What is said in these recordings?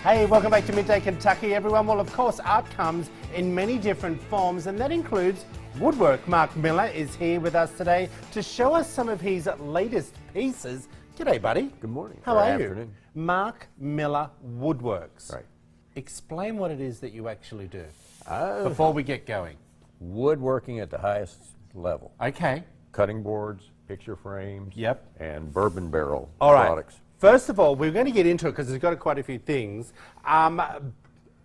Hey, welcome back to Midday Kentucky, everyone. Well, of course, art comes in many different forms, and that includes woodwork. Mark Miller is here with us today to show us some of his latest pieces. G'day, buddy. Good morning. How are you? Afternoon. Mark Miller Woodworks. Right. Explain what it is that you actually do before we get going. Woodworking at the highest level. Okay. Cutting boards, picture frames, Yep. and bourbon barrel All right. products. First of all, we're going to get into it because it's got quite a few things.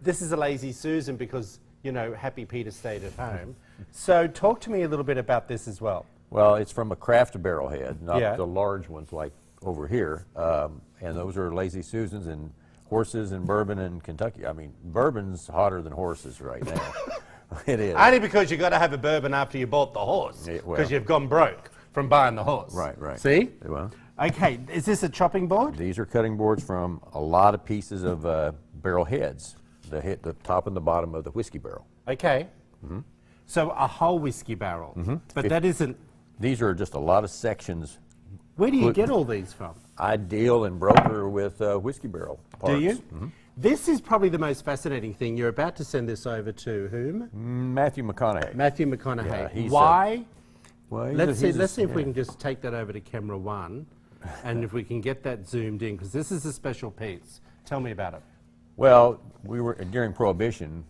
This is a lazy Susan because, you know, Happy Peter stayed at home. So talk to me a little bit about this as well. Well, it's from a craft barrel head, not Yeah. the large ones like over here. And those are lazy Susans and horses and bourbon in Kentucky. I mean, bourbon's hotter than horses right now. It is. Only because you got to have a bourbon after you bought the horse Yeah, because well. you've gone broke from buying the horse. Right, right. See? Well, Okay, is this a chopping board? these are cutting boards from a lot of pieces of barrel heads. The top and the bottom of the whiskey barrel. Okay. So a whole whiskey barrel. But that isn't... These are just a lot of sections. Where do you get all these from? I deal and broker with whiskey barrel parts. Do you? This is probably the most fascinating thing. You're about to send this over to whom? Matthew McConaughey. Matthew McConaughey. Yeah, he's Why? Well, he's Let's a- see if we yeah. can just take that over to camera one, and if we can get that zoomed in, because this is a special piece. Tell me about it. Well, we were during Prohibition.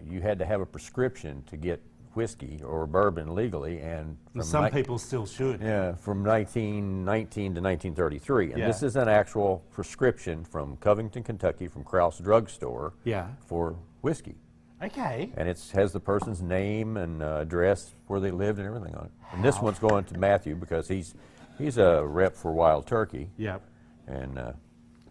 You had to have a prescription to get whiskey or bourbon legally, and from Some people still should. yeah, from 1919 to 1933, and Yeah. this is an actual prescription from Covington, Kentucky, from Krause Drug Store Yeah. for whiskey. Okay. And it has the person's name and address where they lived and everything on it. And this one's going to Matthew because he's a rep for Wild Turkey. Yep. And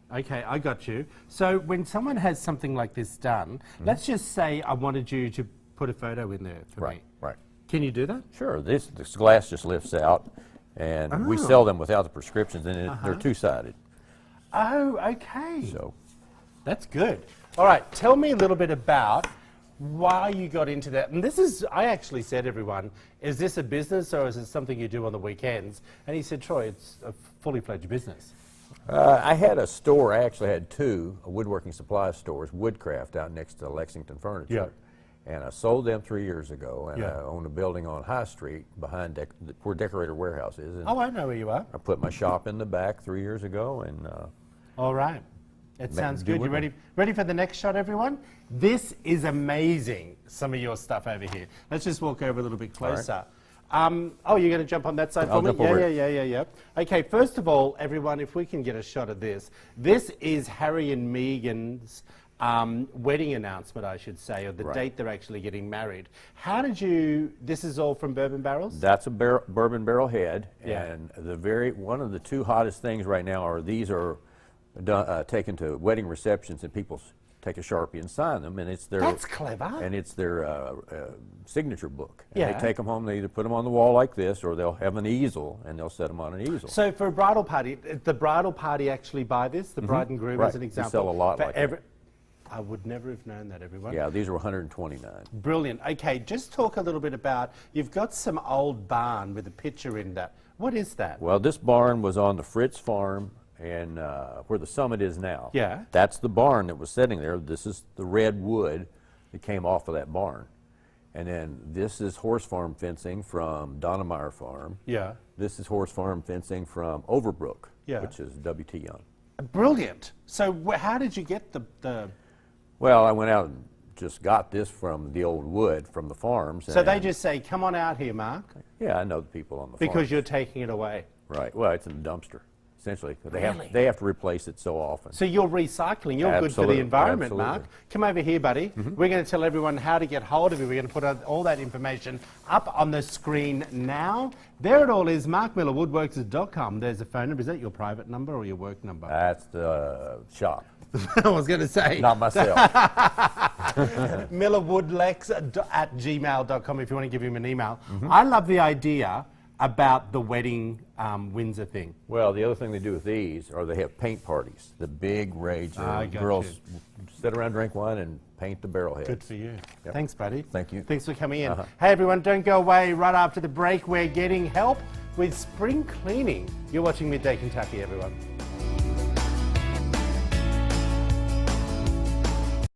Okay, I got you. So when someone has something like this done, let's just say I wanted you to put a photo in there for me. right. Can you do that? Sure, this glass just lifts out, and we sell them without the prescriptions, and they're two-sided. Oh, okay. So That's good. All right, tell me a little bit about why you got into that. And this is, I actually said, everyone, is this a business or is it something you do on the weekends? And he said, Troy, it's a fully fledged business. I had a store. I actually had two woodworking supply stores, Woodcraft, out next to Lexington Furniture. Yeah. And I sold them 3 years ago, and Yeah. I own a building on High Street behind where Decorator Warehouse is. And Oh, I know where you are. I put my shop in the back 3 years ago, and All right. It sounds do good. You woodwork. ready for the next shot, everyone? This is amazing, some of your stuff over here. Let's just walk over a little bit right. closer. Oh, you're going to jump on that side I'll for me? jump over Yeah. Okay, first of all, everyone, if we can get a shot of this. This is Harry and Meghan's wedding announcement, I should say, or the Right. date they're actually getting married. How did you, this is all from bourbon barrels? that's a bourbon barrel head. Yeah. And one of the two hottest things right now are these are taken to wedding receptions, and people take a Sharpie and sign them, and it's their That's clever. and it's their signature book. And Yeah. they take them home. They either put them on the wall like this, or they'll have an easel and they'll set them on an easel. So for a bridal party, the bridal party actually buy this, the bride and groom Right. as an We example? sell a lot For like that. I would never have known that, everyone. Yeah, these are 129. Brilliant. Okay, just talk a little bit about, you've got some old barn with a picture in that. What is that? Well, this barn was on the Fritz farm, and where the summit is now. Yeah. That's the barn that was sitting there. This is the red wood that came off of that barn. And then this is horse farm fencing from Donnemeyer Farm. Yeah. This is horse farm fencing from Overbrook, Yeah. which is W.T. Young. Brilliant. So how did you get the Well, I went out and just got this from the old wood from the farms. so they and- just say, come on out here, Mark, Yeah, I know the people on the because farms. you're taking it away. Right. Well, it's in the dumpster, essentially. They Really? have to replace it so often. So you're recycling. You're good for the Absolutely, environment, absolutely. Mark. Come over here, buddy. We're going to tell everyone how to get hold of you. We're going to put all that information up on the screen now. There it all is, markmillerwoodworks.com. There's a phone number. Is that your private number or your work number? That's the shop, I was going to say. not myself. millerwoodlex@gmail.com if you want to give him an email. I love the idea about the wedding Windsor thing. Well, the other thing they do with these are they have paint parties. The big rage. I got Girls sit around, drink wine, and paint the barrel heads. Good for you. Yep. Thanks, buddy. Thank you. Thanks for coming in. Hey, everyone, don't go away. Right after the break, we're getting help with spring cleaning. You're watching Midday Kentucky, everyone.